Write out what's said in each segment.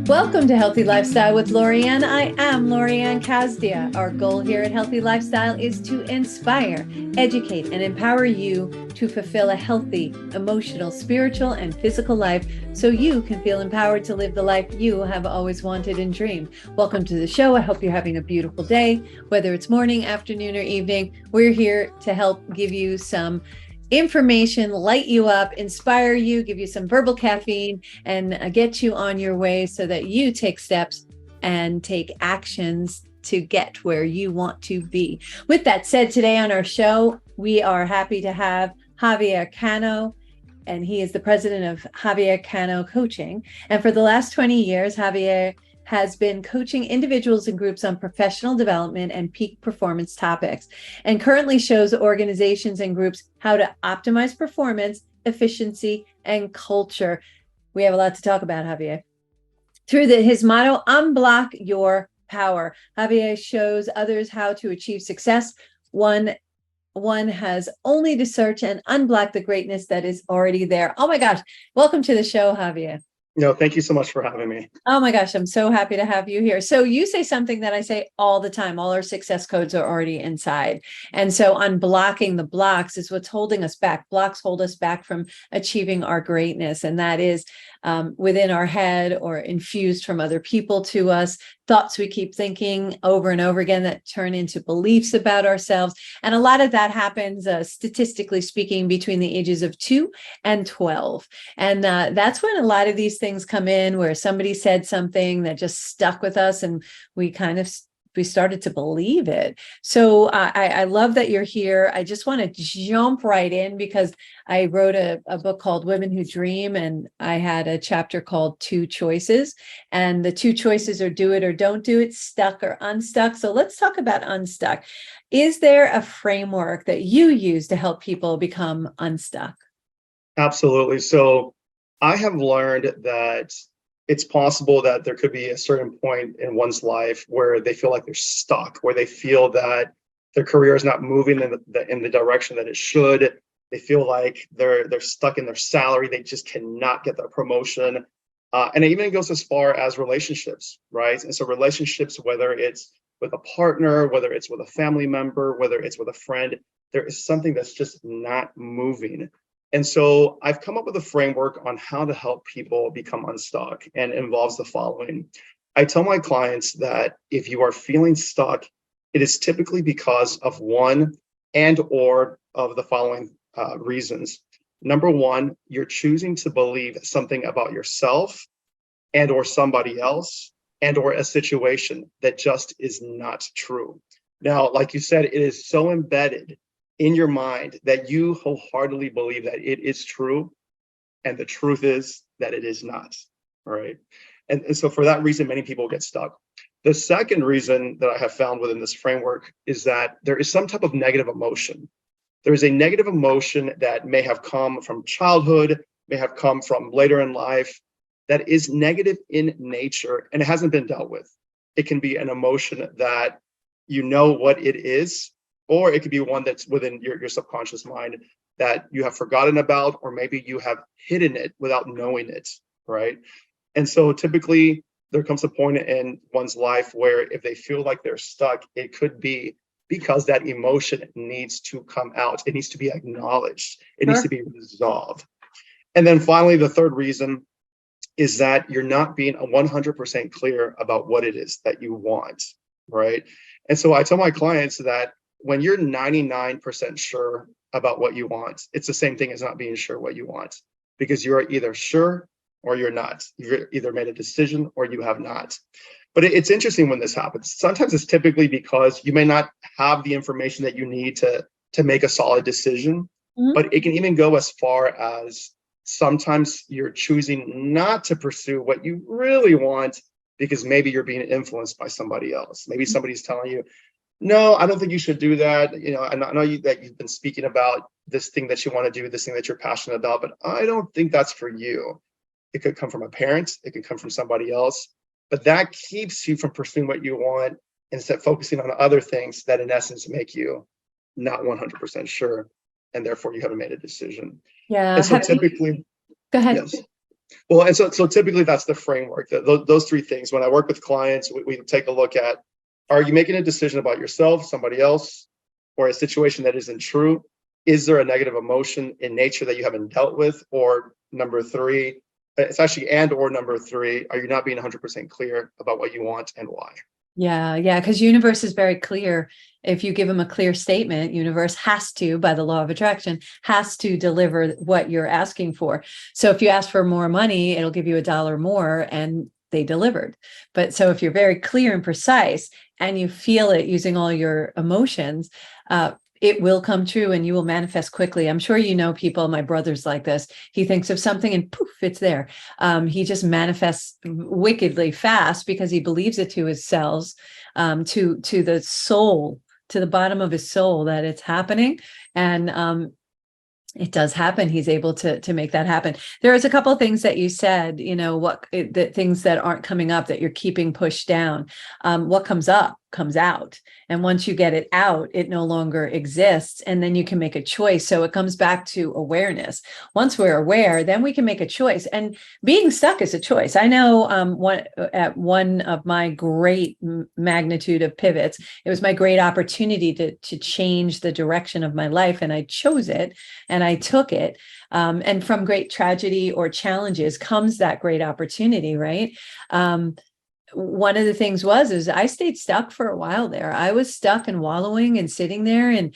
Welcome to Healthy Lifestyle with Lorianne. I am Lorianne Casdia. Our goal here at Healthy Lifestyle is to inspire, educate, and empower you to fulfill a healthy, emotional, spiritual, and physical life so you can feel empowered to live the life you have always wanted and dreamed. Welcome to the show. I hope you're having a beautiful day, whether it's morning, afternoon, or evening. We're here to help give you some information, light you up, inspire you, give you some verbal caffeine, and get you on your way so that you take steps and take actions to get where you want to be. With that said, today on our show, we are happy to have Xavier Cano, and he is the president of Xavier Cano Coaching. And for the last 20 years, Xavier has been coaching individuals and groups on professional development and peak performance topics, and currently shows organizations and groups how to optimize performance, efficiency, and culture. We have a lot to talk about, Xavier. Through his motto, Unblock Your Power, Xavier shows others how to achieve success. One has only to search and unblock the greatness that is already there. Oh my gosh. Welcome to the show, Xavier. Thank you so much for having me. Oh my gosh, I'm so happy to have you here. So you say something that I say all the time. All our success codes are already inside. And so unblocking the blocks is what's holding us back. Blocks hold us back from achieving our greatness. And that is within our head or infused from other people to us, thoughts we keep thinking over and over again that turn into beliefs about ourselves. And a lot of that happens, statistically speaking, between the ages of 2 and 12. And that's when a lot of these things come in, where somebody said something that just stuck with us and we started to believe it. So I love that you're here. I just want to jump right in because I wrote a book called Women Who Dream, and I had a chapter called Two Choices. And the two choices are do it or don't do it, stuck or unstuck. So let's talk about unstuck. Is there a framework that you use to help people become unstuck? Absolutely. So I have learned that it's possible that there could be a certain point in one's life where they feel like they're stuck, where they feel that their career is not moving in the direction that it should. They feel like they're stuck in their salary. They just cannot get that promotion. And it even goes as far as relationships, right? And so relationships, whether it's with a partner, whether it's with a family member, whether it's with a friend, there is something that's just not moving. And so I've come up with a framework on how to help people become unstuck, and it involves the following. I tell my clients that if you are feeling stuck, it is typically because of one and or of the following reasons. Number one, you're choosing to believe something about yourself and or somebody else and or a situation that just is not true. Now, like you said, it is so embedded in your mind that you wholeheartedly believe that it is true, and the truth is that it is not. All right. And so for that reason, many people get stuck. The second reason that I have found within this framework is that there is some type of negative emotion. There is a negative emotion that may have come from childhood, may have come from later in life, that is negative in nature and it hasn't been dealt with. It can be an emotion that you know what it is, or it could be one that's within your subconscious mind that you have forgotten about, or maybe you have hidden it without knowing it, right? And so typically there comes a point in one's life where if they feel like they're stuck, it could be because that emotion needs to come out. It needs to be acknowledged. It needs to be resolved. And then finally, the third reason is that you're not being 100% clear about what it is that you want, right? And so I tell my clients that when you're 99% sure about what you want, it's the same thing as not being sure what you want, because you're either sure or you're not. You've either made a decision or you have not. But it's interesting when this happens. Sometimes it's typically because you may not have the information that you need to make a solid decision, but it can even go as far as sometimes you're choosing not to pursue what you really want because maybe you're being influenced by somebody else. Maybe somebody's telling you, no, I don't think you should do that. I know that you've been speaking about this thing that you want to do, this thing that you're passionate about, but I don't think that's for you. It could come from a parent, it could come from somebody else, but that keeps you from pursuing what you want, instead focusing on other things that in essence make you not 100% sure, and therefore you haven't made a decision. Yeah. And so typically, Go ahead. yes. Well, and so typically that's the framework. Those three things. When I work with clients, we take a look at: are you making a decision about yourself, somebody else, or a situation that isn't true? Is there a negative emotion in nature that you haven't dealt with? Or number three, it's actually or number three, are you not being 100% clear about what you want and why? Yeah, yeah, because universe is very clear. If you give them a clear statement, universe has to, by the law of attraction, has to deliver what you're asking for. So if you ask for more money, it'll give you $1 more, and they delivered. But so if you're very clear and precise and you feel it using all your emotions, it will come true and you will manifest quickly. I'm sure you know people, my brother's like this. He thinks of something and poof, it's there. He just manifests wickedly fast because he believes it to his cells, to the soul, to the bottom of his soul, that it's happening. And it does happen. He's able to make that happen. There is a couple of things that you said, the things that aren't coming up that you're keeping pushed down. What comes up comes out. And once you get it out, it no longer exists. And then you can make a choice. So it comes back to awareness. Once we're aware, then we can make a choice. And being stuck is a choice. I know one of my great magnitude of pivots, it was my great opportunity to change the direction of my life. And I chose it and I took it. And from great tragedy or challenges comes that great opportunity, right? One of the things is I stayed stuck for a while there. I was stuck and wallowing and sitting there, and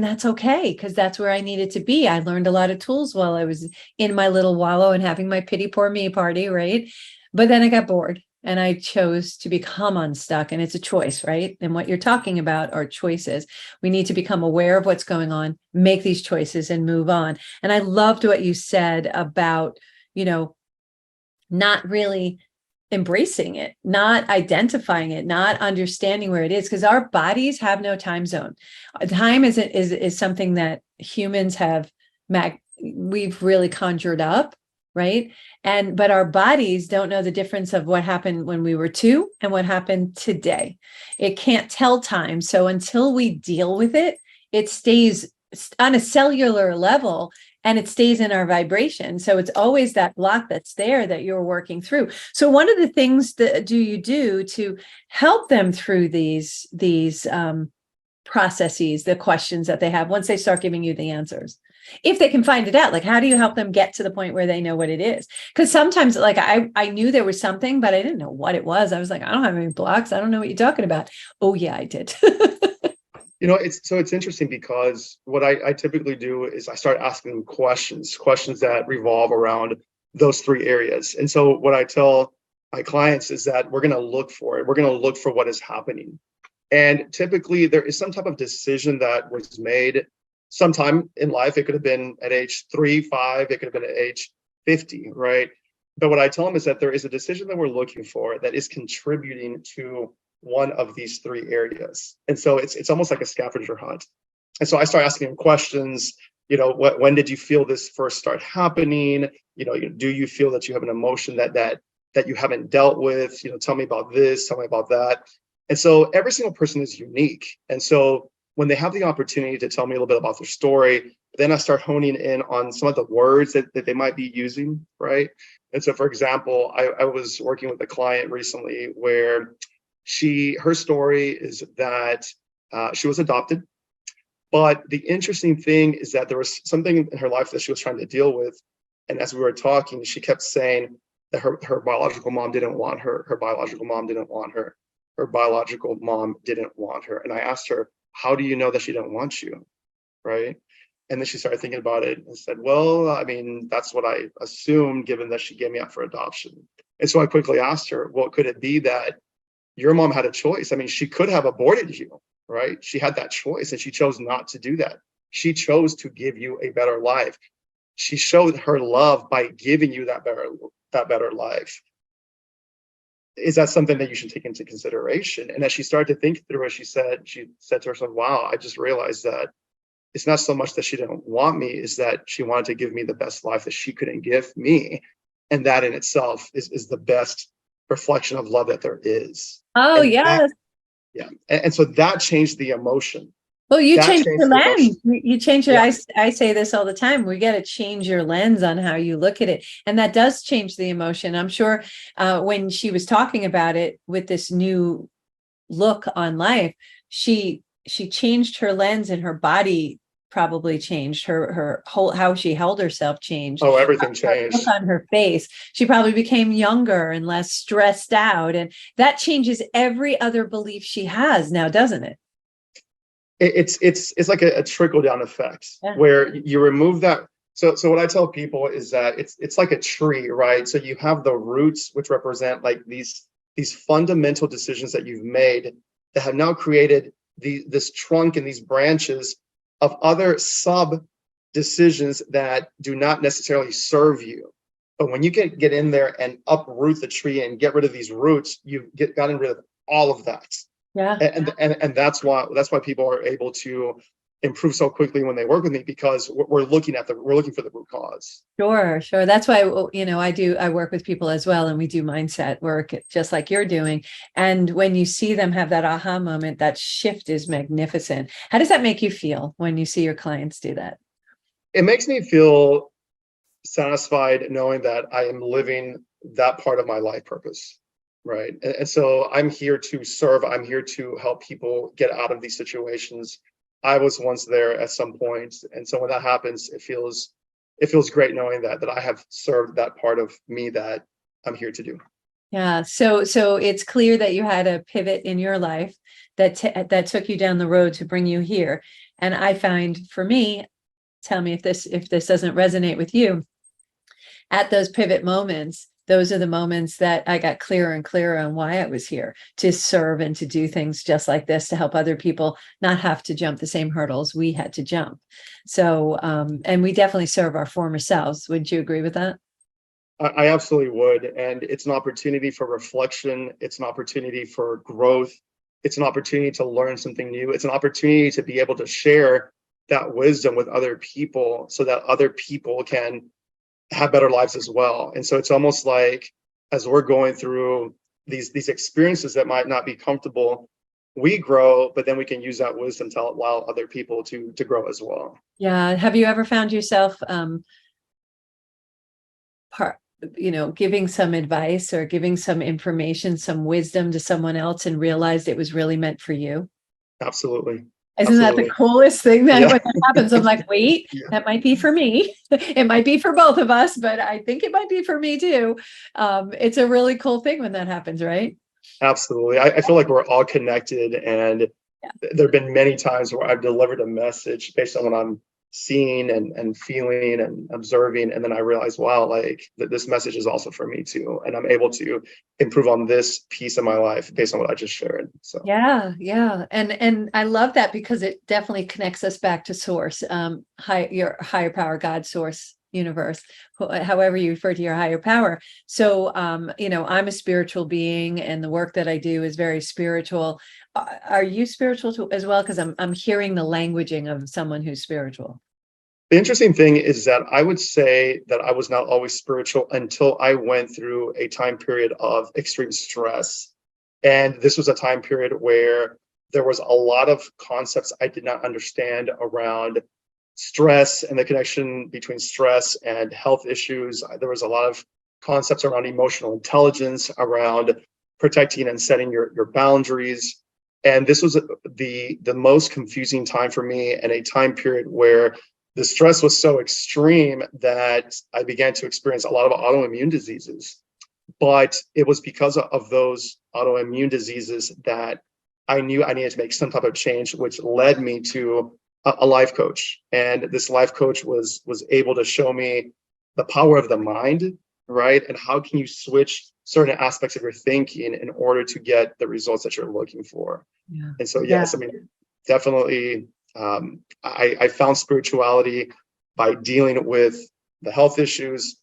that's okay, because that's where I needed to be. I learned a lot of tools while I was in my little wallow and having my pity poor me party, right? But then I got bored and I chose to become unstuck, and it's a choice, right? And what you're talking about are choices. We need to become aware of what's going on, make these choices and move on. And I loved what you said about, not really embracing it, not identifying it, not understanding where it is, because our bodies have no time zone. Time is something that humans have we've really conjured up, right? But our bodies don't know the difference of what happened when we were 2 and what happened today. It can't tell time. So until we deal with it, it stays on a cellular level and it stays in our vibration. So it's always that block that's there that you're working through. So one of the things that do you do to help them through these processes, the questions that they have once they start giving you the answers? If they can find it out, like, how do you help them get to the point where they know what it is? Because sometimes, like, I knew there was something, but I didn't know what it was. I was like, I don't have any blocks. I don't know what you're talking about. Oh yeah, I did. It's interesting because what I typically do is I start asking them questions that revolve around those 3 areas. And so what I tell my clients is that we're going to look for it. We're going to look for what is happening. And typically there is some type of decision that was made sometime in life. It could have been at age 3, 5, it could have been at age 50, right? But what I tell them is that there is a decision that we're looking for that is contributing to one of these 3 areas. And so it's almost like a scavenger hunt. And so I start asking them questions, when did you feel this first start happening? Do you feel that you have an emotion that you haven't dealt with? Tell me about this, tell me about that. And so every single person is unique. And so when they have the opportunity to tell me a little bit about their story, then I start honing in on some of the words that they might be using, right? And so, for example, I was working with a client recently where her story is that she was adopted. But the interesting thing is that there was something in her life that she was trying to deal with. And as we were talking, she kept saying that her biological mom didn't want her. Her biological mom didn't want her. Her biological mom didn't want her. And I asked her, how do you know that she didn't want you? Right. And then she started thinking about it and said, well, I mean, that's what I assumed, given that she gave me up for adoption. And so I quickly asked her, well, could it be that your mom had a choice? I mean, she could have aborted you, right? She had that choice and she chose not to do that. She chose to give you a better life. She showed her love by giving you that better life. Is that something that you should take into consideration? And as she started to think through it, she said to herself, wow, I just realized that it's not so much that she didn't want me, is that she wanted to give me the best life that she couldn't give me. And that in itself is the best reflection of love that there is. Oh, And yes. yeah. And so that changed the emotion. Well, you That change your changed the emotion. lens. You change your, Yeah. I say this all the time. We got to change your lens on how you look at it. And that does change the emotion. I'm sure when she was talking about it with this new look on life, she changed her lens, and her body probably changed, her whole, how she held herself changed, Oh, everything her look changed. on her face. She probably became younger and less stressed out. And that changes every other belief she has now, doesn't it? It's like a trickle down effect Yeah. where you remove that. So what I tell people is that it's like a tree, right? So you have the roots, which represent like these fundamental decisions that you've made that have now created this trunk and these branches of other sub decisions that do not necessarily serve you. But when you get in there and uproot the tree and get rid of these roots, you've gotten rid of all of that. Yeah. And that's why people are able to improve so quickly when they work with me, because we're looking for the root cause. Sure. That's why, I work with people as well, and we do mindset work just like you're doing. And when you see them have that aha moment, that shift is magnificent. How does that make you feel when you see your clients do that? It makes me feel satisfied knowing that I am living that part of my life purpose, right? And so I'm here to serve. I'm here to help people get out of these situations. I was once there at some point, and so when that happens, it feels great knowing that I have served that part of me that I'm here to do. Yeah. So it's clear that you had a pivot in your life that took you down the road to bring you here. And I find, for me, tell me if this doesn't resonate with you, at those pivot moments, those are the moments that I got clearer and clearer on why I was here, to serve and to do things just like this, to help other people not have to jump the same hurdles we had to jump. So, and we definitely serve our former selves. Wouldn't you agree with that? I absolutely would. And it's an opportunity for reflection. It's an opportunity for growth. It's an opportunity to learn something new. It's an opportunity to be able to share that wisdom with other people so that other people can have better lives as well. And so it's almost like, as we're going through these experiences that might not be comfortable, we grow, but then we can use that wisdom to allow other people to grow as well. Yeah. Have you ever found yourself part, giving some advice or giving some information, some wisdom to someone else, and realized it was really meant for you? Absolutely. Isn't that the Absolutely. coolest thing, that Yeah. when that happens, I'm like, wait, Yeah. that might be for me. It might be for both of us, but I think it might be for me too. It's a really cool thing when that happens, right? Absolutely. I feel like we're all connected, and Yeah. there have been many times where I've delivered a message based on what I'm seeing and feeling and observing, and then I realize, wow, like this message is also for me too, and I'm able to improve on this piece of my life based on what I just shared. So Yeah. And I love that, because it definitely connects us back to source, your higher power, God, source, universe, however you refer to your higher power. So I'm a spiritual being, and the work that I do is very spiritual. Are you spiritual too, as well? Because I'm hearing the languaging of someone who's spiritual. the interesting thing is that I would say that I was not always spiritual until I went through a time period of extreme stress. And this was a time period where there was a lot of concepts I did not understand around stress and the connection between stress and health issues. There was a lot of concepts around emotional intelligence, around protecting and setting your boundaries. And this was the most confusing time for me, and a time period where the stress was so extreme that I began to experience a lot of autoimmune diseases. But it was because of those autoimmune diseases that I knew I needed to make some type of change, which led me to a life coach. And this life coach was able to show me the power of the mind, right? And how can you switch certain aspects of your thinking in order to get the results that you're looking for. Yeah. And so, Yeah. yes, I mean, definitely, I found spirituality by dealing with the health issues,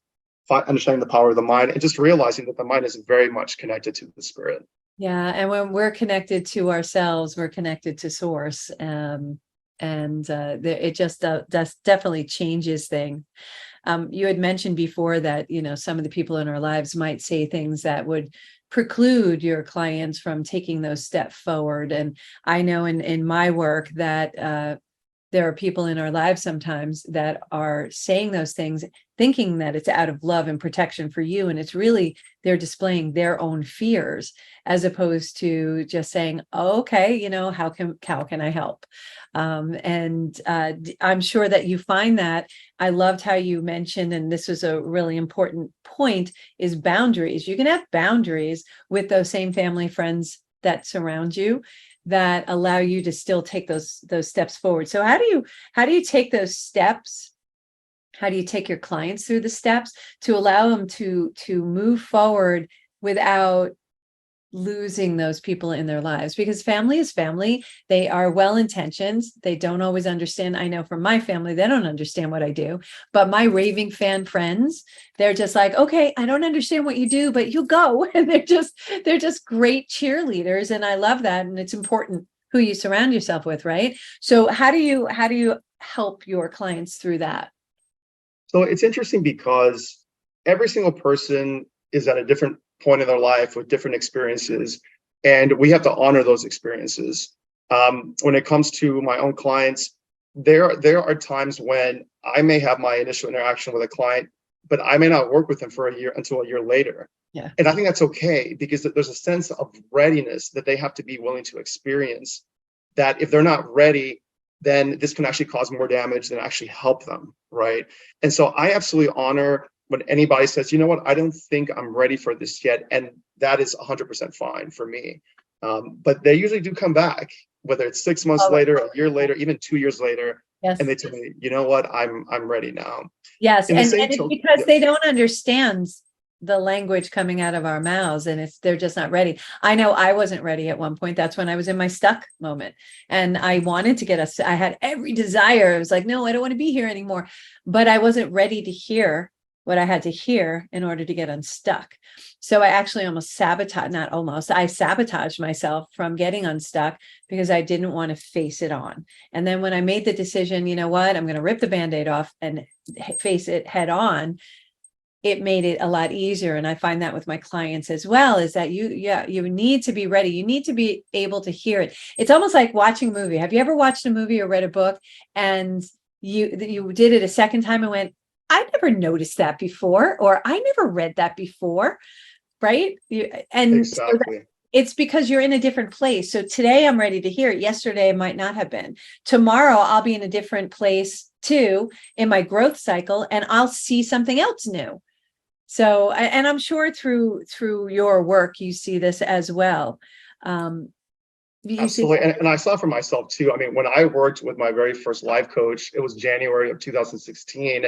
understanding the power of the mind, and just realizing that the mind is very much connected to the spirit. Yeah. And when we're connected to ourselves, we're connected to source. And it just does definitely changes things. You had mentioned before that, some of the people in our lives might say things that would preclude your clients from taking those steps forward. And I know in my work that there are people in our lives sometimes that are saying those things, thinking that it's out of love and protection for you. And it's really, they're displaying their own fears, as opposed to just saying, oh, okay, how can I help? And I'm sure that you find that. I loved how you mentioned, and this was a really important point, is boundaries. You can have boundaries with those same family friends that surround you, that allow you to still take those steps forward. So how do you take those steps? How do you take your clients through the steps to allow them to move forward without losing those people in their lives? Because family is family. They are well-intentioned. They don't always understand. I know from my family, they don't understand what I do, but my raving fan friends, they're just like, okay, I don't understand what you do, but you go. And they're just great cheerleaders. And I love that. And it's important who you surround yourself with, right? So how do you help your clients through that? So it's interesting because every single person is at a different point in their life with different experiences, and we have to honor those experiences. When it comes to my own clients, there are times when I may have my initial interaction with a client, but I may not work with them for a year until a year later. Yeah. And I think that's okay, because there's a sense of readiness that they have to be willing to experience, that if they're not ready, then this can actually cause more damage than actually help them, right? And so I absolutely honor when anybody says, you know what, I don't think I'm ready for this yet. And that is 100% fine for me. But they usually do come back, whether it's 6 months later, a year later, even 2 years later. Yes. And they tell me, you know what, I'm ready now. Yes. And And it's because yes. they don't understand the language coming out of our mouths, and they're just not ready. I know I wasn't ready at one point. That's when I was in my stuck moment, and I wanted to get us. I had every desire. I was like, no, I don't want to be here anymore. But I wasn't ready to hear what I had to hear in order to get unstuck. So I actually I sabotaged myself from getting unstuck because I didn't want to face it on. And then when I made the decision, you know what, I'm going to rip the Band-Aid off and face it head on, it made it a lot easier. And I find that with my clients as well, is that you need to be ready. You need to be able to hear it. It's almost like watching a movie. Have you ever watched a movie or read a book and you did it a second time and went, I never noticed that before, or I never read that before, right? Exactly. So it's because you're in a different place. So today I'm ready to hear it. Yesterday it might not have been. Tomorrow I'll be in a different place too in my growth cycle, and I'll see something else new. So, and I'm sure through your work, you see this as well. Absolutely. And I saw for myself too. I mean, when I worked with my very first life coach, it was January of 2016.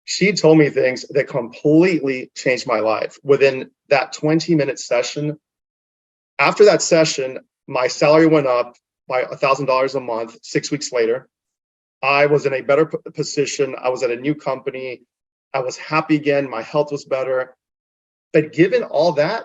She told me things that completely changed my life within that 20-minute session. After that session, my salary went up by $1,000 a month. 6 weeks later, I was in a better position. I was at a new company. I was happy again. My health was better. But given all that,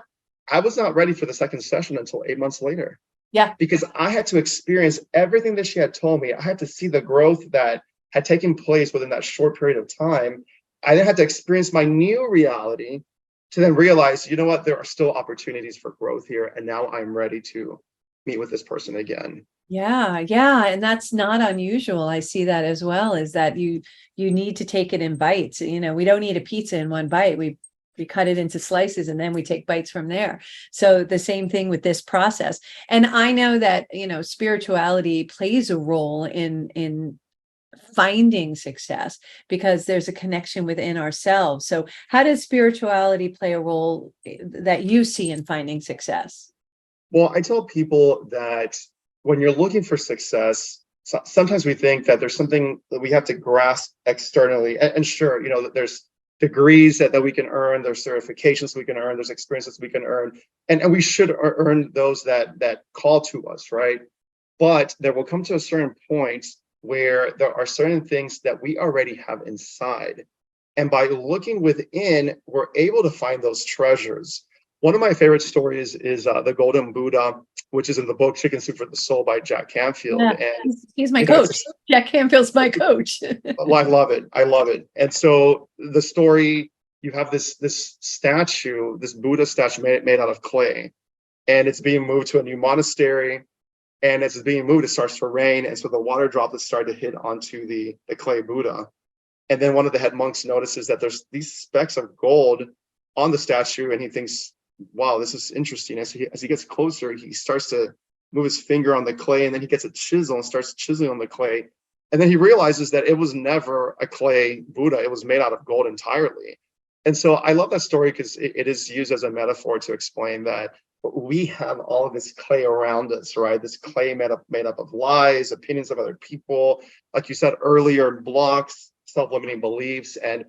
I was not ready for the second session until 8 months later. Yeah. Because I had to experience everything that she had told me. I had to see the growth that had taken place within that short period of time. I then had to experience my new reality to then realize, you know what, there are still opportunities for growth here. And now I'm ready to meet with this person again. Yeah. Yeah. And that's not unusual. I see that as well, is that you need to take it in bites. We don't eat a pizza in one bite. We cut it into slices and then we take bites from there. So the same thing with this process. And I know that, spirituality plays a role in finding success, because there's a connection within ourselves. So how does spirituality play a role that you see in finding success? Well, I tell people that when you're looking for success, sometimes we think that there's something that we have to grasp externally. And sure, that there's degrees that we can earn, there's certifications we can earn, there's experiences we can earn, and we should earn those that call to us, right? But there will come to a certain point where there are certain things that we already have inside. And by looking within, we're able to find those treasures. One of my favorite stories is the Golden Buddha, which is in the book Chicken Soup for the Soul by Jack Canfield. Yeah, And he's my coach. Jack Canfield's my coach. well, I love it. I love it. And so the story, you have this statue, this Buddha statue made out of clay, and it's being moved to a new monastery. And as it's being moved, it starts to rain, and so the water droplets start to hit onto the clay Buddha. And then one of the head monks notices that there's these specks of gold on the statue, and he thinks, wow, this is interesting. As he gets closer, he starts to move his finger on the clay, and then he gets a chisel and starts chiseling on the clay. And then he realizes that it was never a clay Buddha. It was made out of gold entirely. And so I love that story because it is used as a metaphor to explain that we have all of this clay around us, right? This clay made up of lies, opinions of other people, like you said earlier, blocks, self-limiting beliefs. And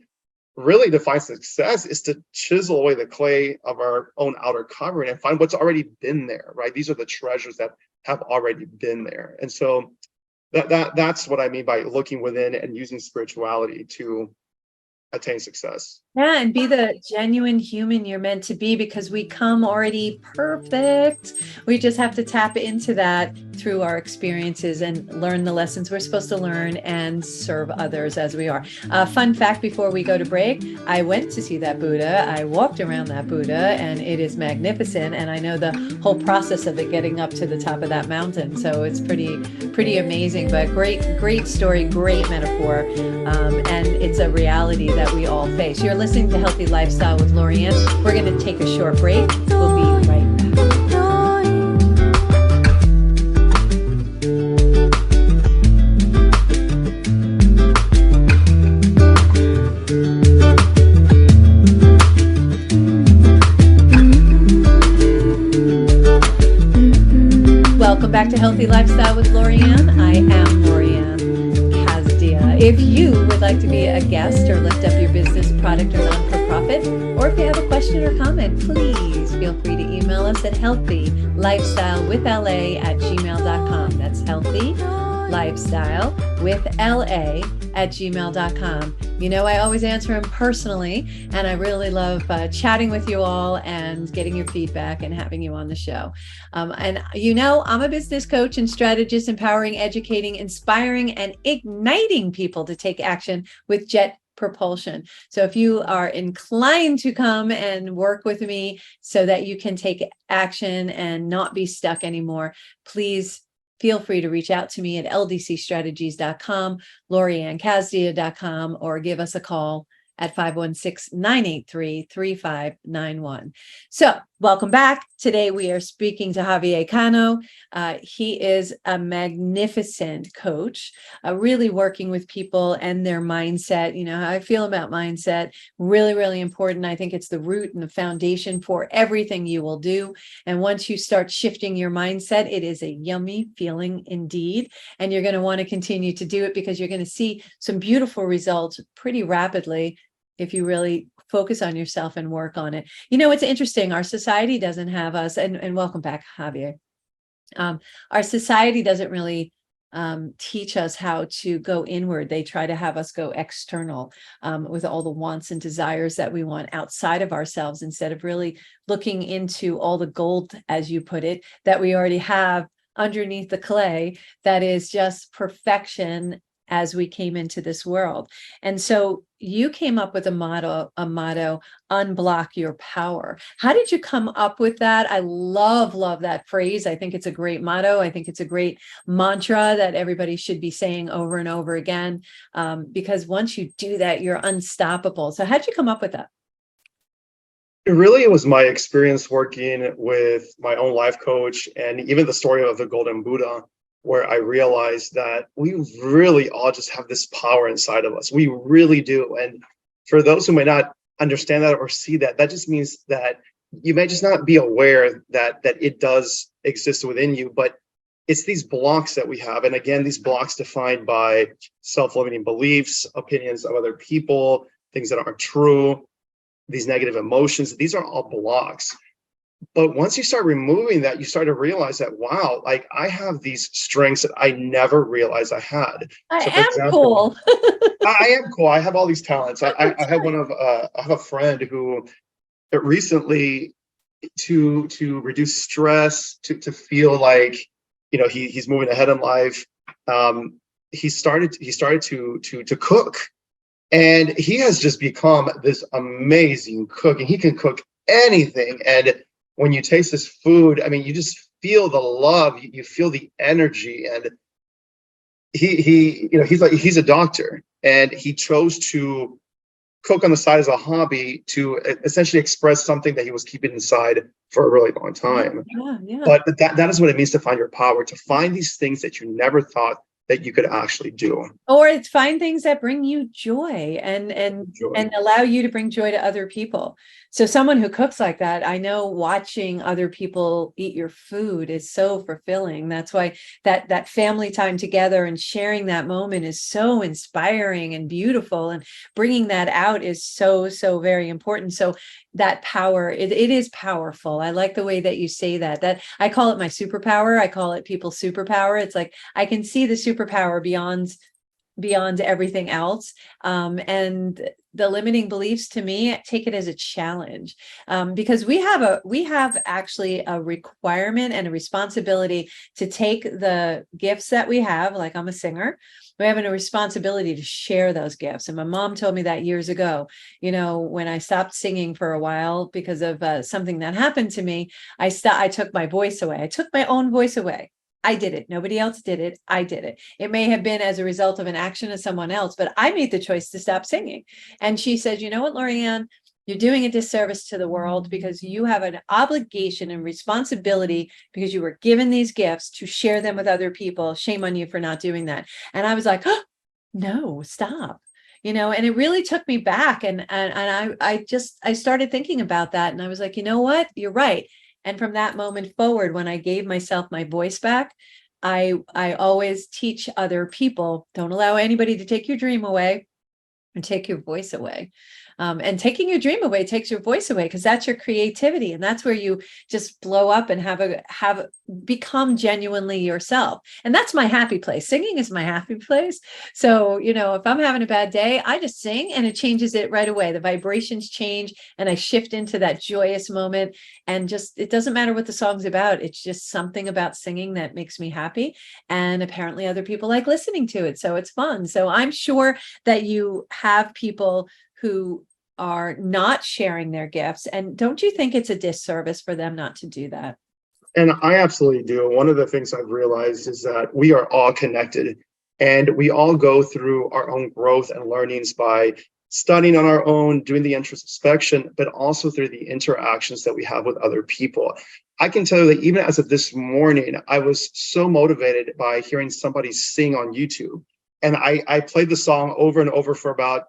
really define success is to chisel away the clay of our own outer covering and find what's already been there, right? These are the treasures that have already been there. And so that's what I mean by looking within and using spirituality to attain success. Yeah, and be the genuine human you're meant to be, because we come already perfect. We just have to tap into that through our experiences and learn the lessons we're supposed to learn and serve others as we are. Fun fact before we go to break, I went to see that Buddha. I walked around that Buddha, and it is magnificent. And I know the whole process of it getting up to the top of that mountain. So it's pretty amazing, but great story, great metaphor. And it's a reality that we all face. You're listening to Healthy Lifestyle with Lorianne. We're going to take a short break. We'll be right back. Welcome back to Healthy Lifestyle with Lorianne. I am Lorianne Casdia. If you would like to be a guest or lift up your business, product, or non-for-profit, or if you have a question or comment, please feel free to email us at healthylifestylewithla@gmail.com. That's healthylifestylewithla@gmail.com. You know, I always answer them personally, and I really love chatting with you all and getting your feedback and having you on the show. And you know, I'm a business coach and strategist, empowering, educating, inspiring, and igniting people to take action with jet propulsion. So if you are inclined to come and work with me so that you can take action and not be stuck anymore, please feel free to reach out to me at ldcstrategies.com, loriannecasdia.com, or give us a call at 516-983-3591. So welcome back. Today we are speaking to Xavier Cano. He is a magnificent coach, really working with people and their mindset. You know how I feel about mindset, really, really important. I think it's the root and the foundation for everything you will do. And once you start shifting your mindset, it is a yummy feeling indeed. And you're going to want to continue to do it because you're going to see some beautiful results pretty rapidly if you really focus on yourself and work on it. You know, it's interesting. Our society doesn't have us, and welcome back, Javier. Our society doesn't really teach us how to go inward. They try to have us go external with all the wants and desires that we want outside of ourselves, instead of really looking into all the gold, as you put it, that we already have underneath the clay, that is just perfection as we came into this world. And so you came up with a motto, unblock your power. How did you come up with that? I love that phrase. I think it's a great motto. I think it's a great mantra that everybody should be saying over and over again, because once you do that, you're unstoppable. So how'd you come up with that? It was my experience working with my own life coach, and even the story of the Golden Buddha, where I realized that we really all just have this power inside of us. We really do. And for those who may not understand that or see that, that just means that you may just not be aware that it does exist within you, but it's these blocks that we have. And again, these blocks defined by self-limiting beliefs, opinions of other people, things that aren't true, these negative emotions, these are all blocks. But once you start removing that, you start to realize that, wow, like I have these strengths that I never realized I had. I am cool. I am cool. I have all these talents. I have a friend who recently to reduce stress, to feel like, you know, he's moving ahead in life. He started to cook, and he has just become this amazing cook, and he can cook anything. And when you taste his food, I mean, you just feel the love, you feel the energy. And he you know, he's a doctor, and he chose to cook on the side as a hobby to essentially express something that he was keeping inside for a really long time. Yeah. But that is what it means to find your power, to find these things that you never thought that you could actually do. Or it's find things that bring you joy Joy. and allow you to bring joy to other people. So someone who cooks like that, I know watching other people eat your food is so fulfilling. That's why that family time together and sharing that moment is so inspiring and beautiful, and bringing that out is so, so very important. So that power, it is powerful. I like the way that you say that I call it my superpower. I call it people's superpower. It's like I can see the superpower beyond everything else. And the limiting beliefs, to me, take it as a challenge, because we have actually a requirement and a responsibility to take the gifts that we have. Like, I'm a singer. We have a responsibility to share those gifts. And my mom told me that years ago, you know, when I stopped singing for a while because of something that happened to me, I took my voice away. I took my own voice away. I did it. Nobody else did it. I did it. It may have been as a result of an action of someone else, but I made the choice to stop singing. And she said, you know what, Lorianne, you're doing a disservice to the world, because you have an obligation and responsibility, because you were given these gifts, to share them with other people. Shame on you for not doing that. And I was like, oh, no, stop. You know, and it really took me back. And I started thinking about that. And I was like, you know what? You're right. And from that moment forward, when I gave myself my voice back, I always teach other people, don't allow anybody to take your dream away and take your voice away. And taking your dream away takes your voice away, because that's your creativity, and that's where you just blow up and have become genuinely yourself. And that's my happy place. Singing is my happy place. So, you know, if I'm having a bad day, I just sing, and it changes it right away. The vibrations change, and I shift into that joyous moment. And just, it doesn't matter what the song's about. It's just something about singing that makes me happy. And apparently other people like listening to it. So it's fun. So I'm sure that you have people who are not sharing their gifts. And don't you think it's a disservice for them not to do that? And I absolutely do. One of the things I've realized is that we are all connected, and we all go through our own growth and learnings by studying on our own, doing the introspection, but also through the interactions that we have with other people. I can tell you that even as of this morning, I was so motivated by hearing somebody sing on YouTube. And I played the song over and over for about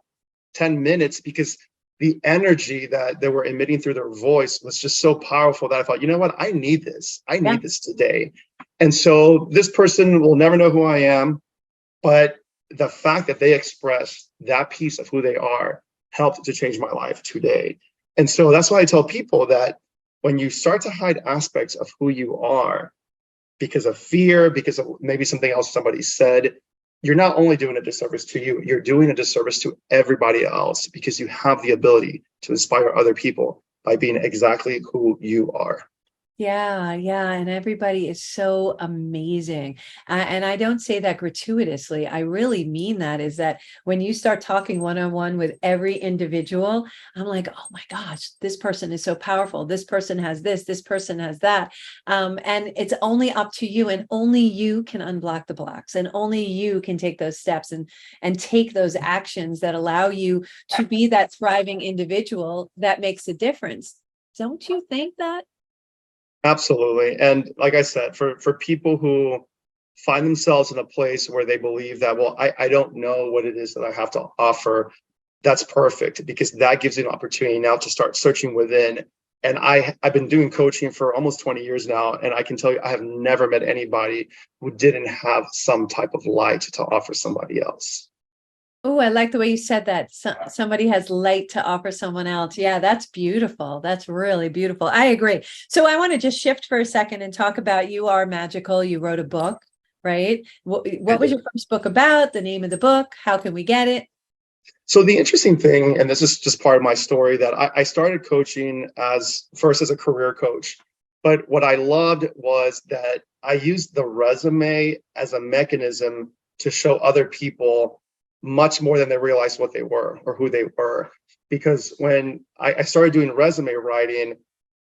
10 minutes, because the energy that they were emitting through their voice was just so powerful that I thought, you know what, I need this. I need this today. And so this person will never know who I am, but the fact that they expressed that piece of who they are helped to change my life today. And so that's why I tell people that when you start to hide aspects of who you are because of fear, because of maybe something else somebody said, you're not only doing a disservice to you, you're doing a disservice to everybody else, because you have the ability to inspire other people by being exactly who you are. Yeah, and everybody is so amazing. And I don't say that gratuitously. I really mean that, is that when you start talking one-on-one with every individual, I'm like, oh my gosh, this person is so powerful. This person has this person has that. And it's only up to you, and only you can unblock the blocks, and only you can take those steps and take those actions that allow you to be that thriving individual that makes a difference. Don't you think that? Absolutely. And like I said, for people who find themselves in a place where they believe that, well, I don't know what it is that I have to offer, that's perfect, because that gives you an opportunity now to start searching within. And I've been doing coaching for almost 20 years now, and I can tell you, I have never met anybody who didn't have some type of light to offer somebody else. Oh, I like the way you said that. Somebody has light to offer someone else. Yeah, that's beautiful. That's really beautiful. I agree. So I want to just shift for a second and talk about You Are Magical. You wrote a book, right? What was your first book about? The name of the book? How can we get it? So the interesting thing, and this is just part of my story, that I started coaching first as a career coach. But what I loved was that I used the resume as a mechanism to show other people much more than they realized what they were or who they were. Because when I started doing resume writing,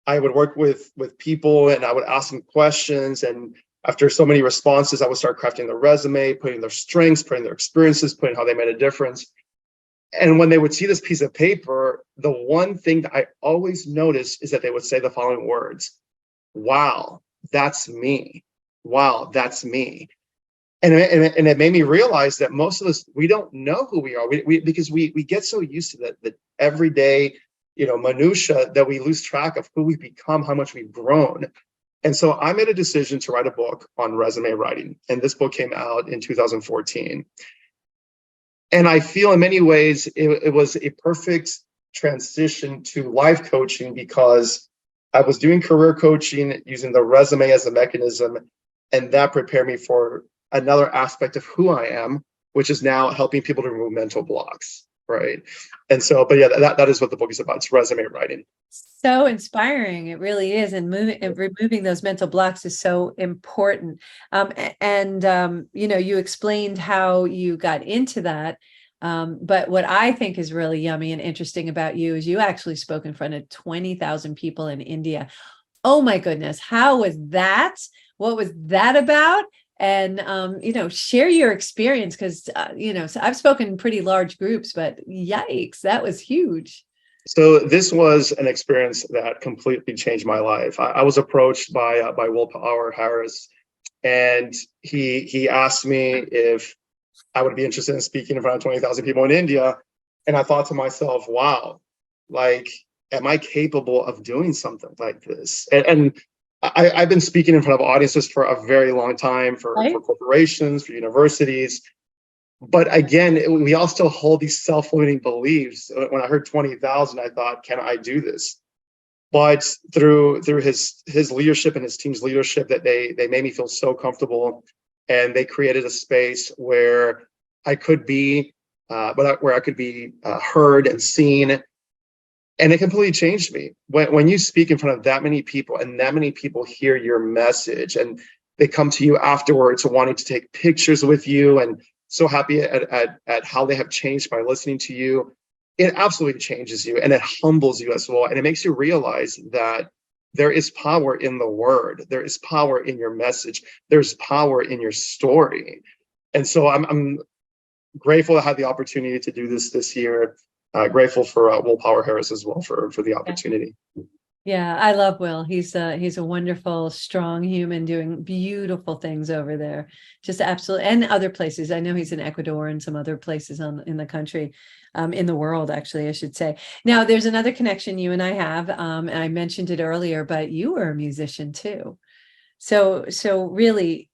I would work with people and I would ask them questions. And after so many responses, I would start crafting the resume, putting their strengths, putting their experiences, putting how they made a difference. And when they would see this piece of paper, the one thing that I always noticed is that they would say the following words: wow, that's me. Wow, that's me. And it made me realize that most of us, we don't know who we are. Because we get so used to the everyday, minutia, that we lose track of who we've become, how much we've grown. And so I made a decision to write a book on resume writing. And this book came out in 2014. And I feel in many ways it was a perfect transition to life coaching, because I was doing career coaching using the resume as a mechanism, and that prepared me for another aspect of who I am, which is now helping people to remove mental blocks, right? And so, but yeah, that is what the book is about. It's resume writing. So inspiring. It really is. And removing those mental blocks is so important. You explained how you got into that. But what I think is really yummy and interesting about you is you actually spoke in front of 20,000 people in India. Oh my goodness. How was that? What was that about? And, share your experience, because, so I've spoken in pretty large groups, but yikes, that was huge. So this was an experience that completely changed my life. I was approached by Willpower Harris, and he asked me if I would be interested in speaking in front of 20,000 people in India. And I thought to myself, wow, like, am I capable of doing something like this? And I've been speaking in front of audiences for a very long time, for corporations, for universities. But again, we all still hold these self-limiting beliefs. When I heard 20,000, I thought, can I do this? But through his leadership and his team's leadership, that they made me feel so comfortable, and they created a space where I could be, where I could be heard and seen, and it completely changed me. When you speak in front of that many people, and that many people hear your message, and they come to you afterwards wanting to take pictures with you, and so happy at how they have changed by listening to you, it absolutely changes you, and it humbles you as well. And it makes you realize that there is power in the word. There is power in your message. There's power in your story. And so I'm grateful to have the opportunity to do this year. Grateful for Willpower Harris as well for the opportunity. Yeah, I love Will. He's a wonderful, strong human doing beautiful things over there. Just absolutely, and other places. I know he's in Ecuador and some other places in the country, in the world, actually, I should say. Now, there's another connection you and I have, and I mentioned it earlier, but you were a musician too. So really,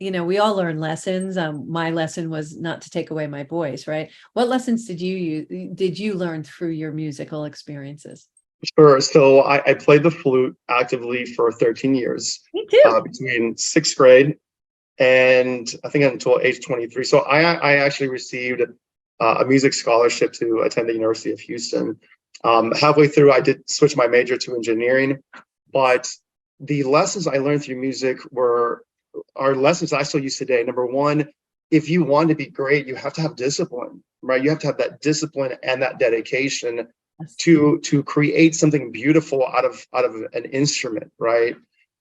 we all learn lessons. My lesson was not to take away my voice, right? What lessons did you learn through your musical experiences? Sure. So I played the flute actively for 13 years, Me too. between sixth grade and I think until age 23. So I actually received a music scholarship to attend the University of Houston. Halfway through, I did switch my major to engineering, but the lessons I learned through music are lessons I still use today. Number one, if you want to be great, you have to have discipline, right? You have to have that discipline and that dedication to create something beautiful out of an instrument, right?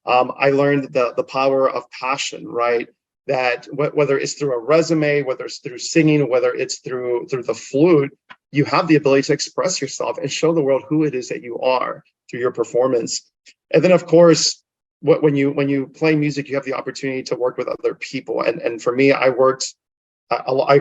I learned the power of passion, right? That whether it's through a resume, whether it's through singing, whether it's through the flute, you have the ability to express yourself and show the world who it is that you are through your performance. And then, of course, when you play music, you have the opportunity to work with other people. And for me, I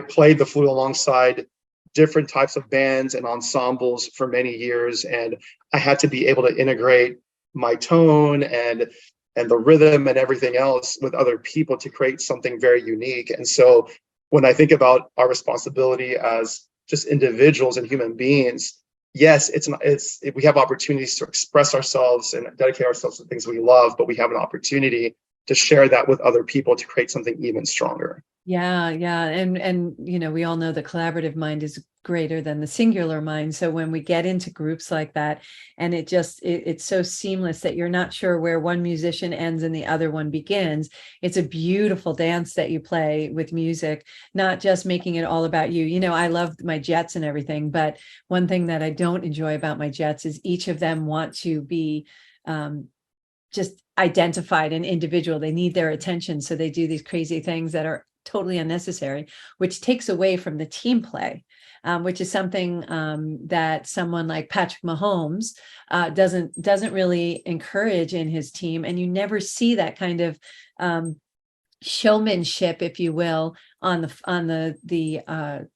played the flute alongside different types of bands and ensembles for many years, and I had to be able to integrate my tone and the rhythm and everything else with other people to create something very unique. And so when I think about our responsibility as just individuals and human beings, yes, we have opportunities to express ourselves and dedicate ourselves to things we love, but we have an opportunity to share that with other people to create something even stronger. Yeah. And we all know the collaborative mind is greater than the singular mind. So when we get into groups like that, and it's so seamless that you're not sure where one musician ends and the other one begins. It's a beautiful dance that you play with music, not just making it all about you. You know, I love my jets and everything, but one thing that I don't enjoy about my jets is each of them want to be just identified and individual. They need their attention. So they do these crazy things that are totally unnecessary, which takes away from the team play, which is something that someone like Patrick Mahomes doesn't really encourage in his team. And you never see that kind of showmanship, if you will, on the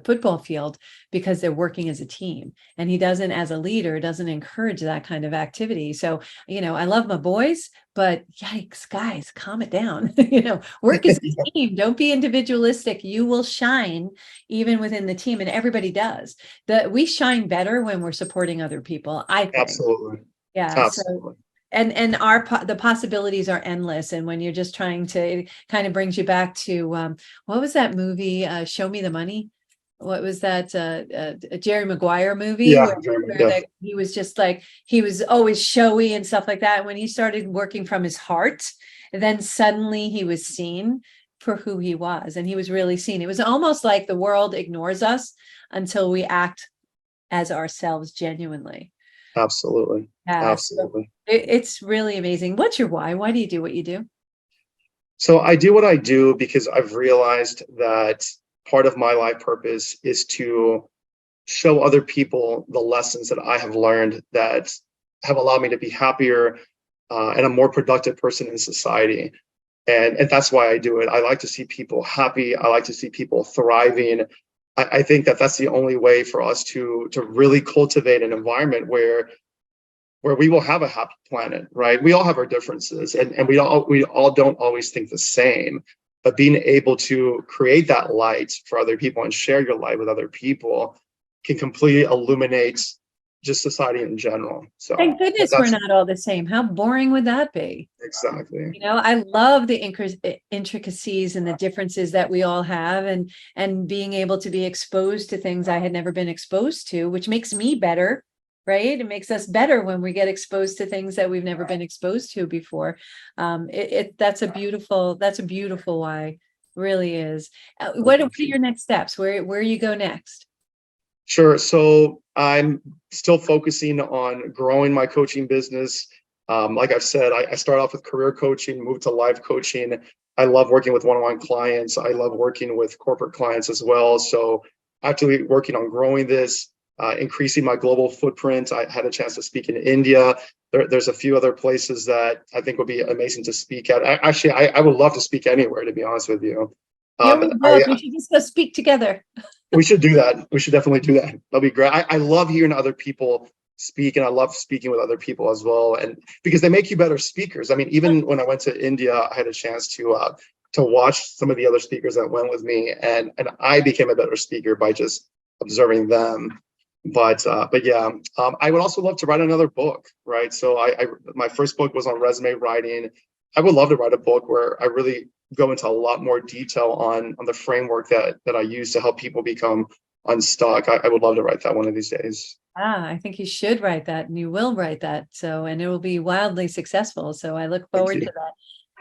football field, because they're working as a team. And he doesn't, as a leader, doesn't encourage that kind of activity. So, you know, I love my boys, but yikes, guys, calm it down. You know, work as a team. Don't be individualistic. You will shine even within the team, and everybody does. We shine better when we're supporting other people, I think. Absolutely. Yeah. Absolutely. So and the possibilities are endless. And when you're just trying to, it kind of brings you back to what was that movie, Show Me the Money? What was that a Jerry Maguire movie Yeah, where he was just like, he was always showy and stuff like that. When he started working from his heart, then suddenly he was seen for who he was, and he was really seen. It was almost like the world ignores us until we act as ourselves genuinely. Absolutely. Yeah, so Absolutely. it's really amazing. What's your why? Why do you do what you do? So I do what I do because I've realized that part of my life purpose is to show other people the lessons that I have learned that have allowed me to be happier and a more productive person in society. And that's why I do it. I like to see people happy. I like to see people thriving. I think that that's the only way for us to really cultivate an environment where we will have a happy planet, right? We all have our differences, and we all don't always think the same. But being able to create that light for other people and share your light with other people can completely illuminate just society in general. So Thank goodness we're that's not all the same. How boring would that be? exactly. You know, I love the intricacies and the differences that we all have, and being able to be exposed to things I had never been exposed to, which makes me better, right? It makes us better when we get exposed to things that we've never been exposed to before. That's a beautiful why, really is. What are your next steps? Where you go next? Sure. So I'm still focusing on growing my coaching business. Like I've said, I started off with career coaching, moved to life coaching. I love working with one-on-one clients. I love working with corporate clients as well. So actively working on growing this, increasing my global footprint. I had a chance to speak in India. There's a few other places that I think would be amazing to speak at. I would love to speak anywhere, to be honest with you. Yeah, we should just go speak together. We should do that. We should definitely do that. That'll be great. I love hearing other people speak, and I love speaking with other people as well. And because they make you better speakers. I mean, even when I went to India, I had a chance to watch some of the other speakers that went with me, and I became a better speaker by just observing them. But yeah, I would also love to write another book, right? So my first book was on resume writing. I would love to write a book where I really go into a lot more detail on the framework that I use to help people become unstuck. I would love to write that one of these days. I think you should write that, and you will write that. So, and it will be wildly successful. So I look Thank forward you. to that.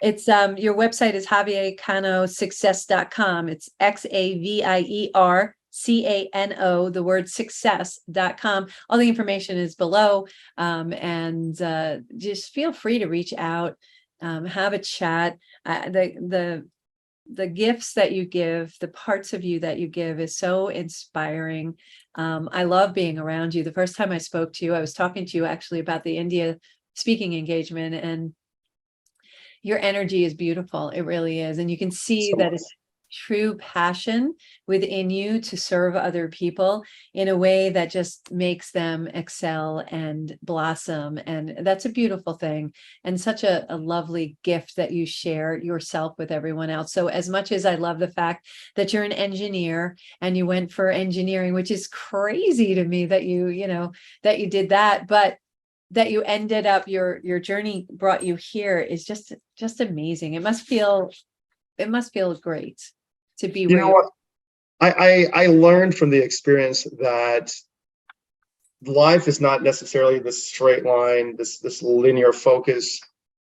It's your website is javiercanosuccess.com. It's XAVIERCANO, the word success.com. All the information is below. And just feel free to reach out, have a chat. The gifts that you give, the parts of you that you give is so inspiring. I love being around you. The first time I spoke to you, I was talking to you actually about the India speaking engagement, and your energy is beautiful. It really is. And you can see So that much. it's true passion within you to serve other people in a way that just makes them excel and blossom. And that's a beautiful thing, and such a lovely gift that you share yourself with everyone else. So as much as I love the fact that you're an engineer and you went for engineering, which is crazy to me that that you did that, but that you ended up, your journey brought you here, is just amazing. It must feel great to be You where know you what? I learned from the experience that life is not necessarily this straight line, this linear focus,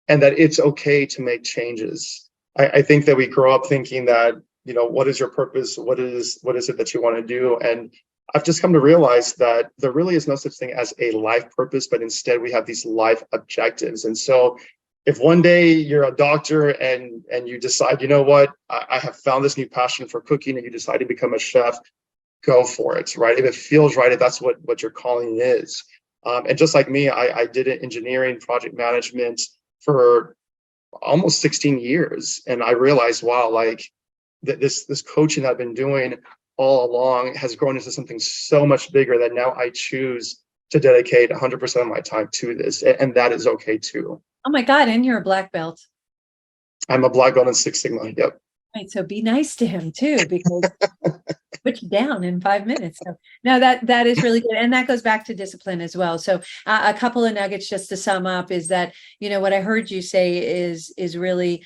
and that it's okay to make changes. I think that we grow up thinking that, what is your purpose? What is it that you want to do? And I've just come to realize that there really is no such thing as a life purpose, but instead we have these life objectives. And so if one day you're a doctor and you decide, what, I have found this new passion for cooking, and you decide to become a chef, go for it, right? If it feels right, if that's what your calling is. And just like me, I did engineering, project management for almost 16 years. And I realized, wow, like this coaching that I've been doing all along has grown into something so much bigger that now I choose to dedicate 100% of my time to this. And that is okay too. Oh my God. And you're a black belt. I'm a black belt in Six Sigma. Yep. Right. So be nice to him too, because put you down in 5 minutes. So no, that is really good. And that goes back to discipline as well. So a couple of nuggets just to sum up is that, what I heard you say is really,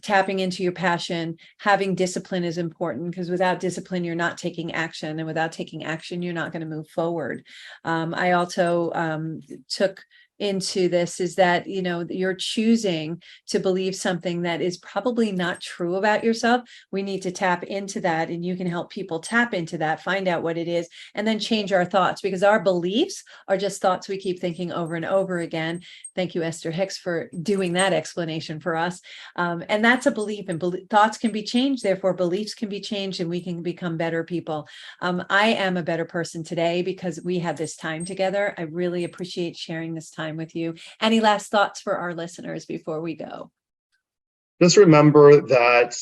tapping into your passion. Having discipline is important, because without discipline, you're not taking action. And without taking action, you're not going to move forward. I also took into this is that, you're choosing to believe something that is probably not true about yourself. We need to tap into that, and you can help people tap into that, find out what it is, and then change our thoughts, because our beliefs are just thoughts we keep thinking over and over again. Thank you, Esther Hicks, for doing that explanation for us. And that's a belief, and thoughts can be changed. Therefore, beliefs can be changed, and we can become better people. I am a better person today because we had this time together. I really appreciate sharing this time with you. Any last thoughts for our listeners before we go? Just remember that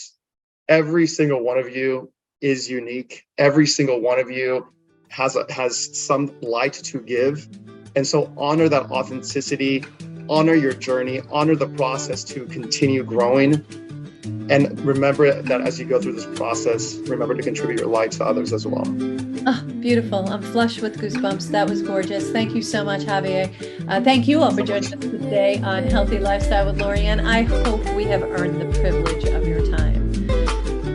every single one of you is unique. Every single one of you has some light to give. And so honor that authenticity, honor your journey, honor the process to continue growing. And remember that as you go through this process, remember to contribute your light to others as well. Oh, beautiful. I'm flush with goosebumps. That was gorgeous. Thank you so much, Javier. Thank you all for joining us today on Healthy Lifestyle with Lorianne. I hope we have earned the privilege of your time.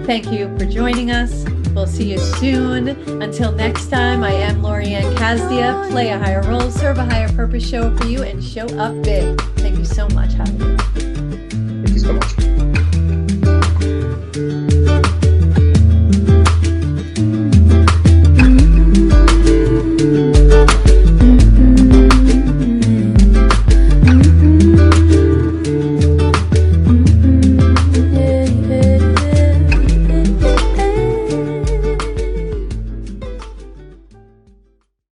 Thank you for joining us. We'll see you soon. Until next time, I am Lorianne Casdia. Play a higher role, serve a higher purpose, show up for you, and show up big. Thank you so much, Javier.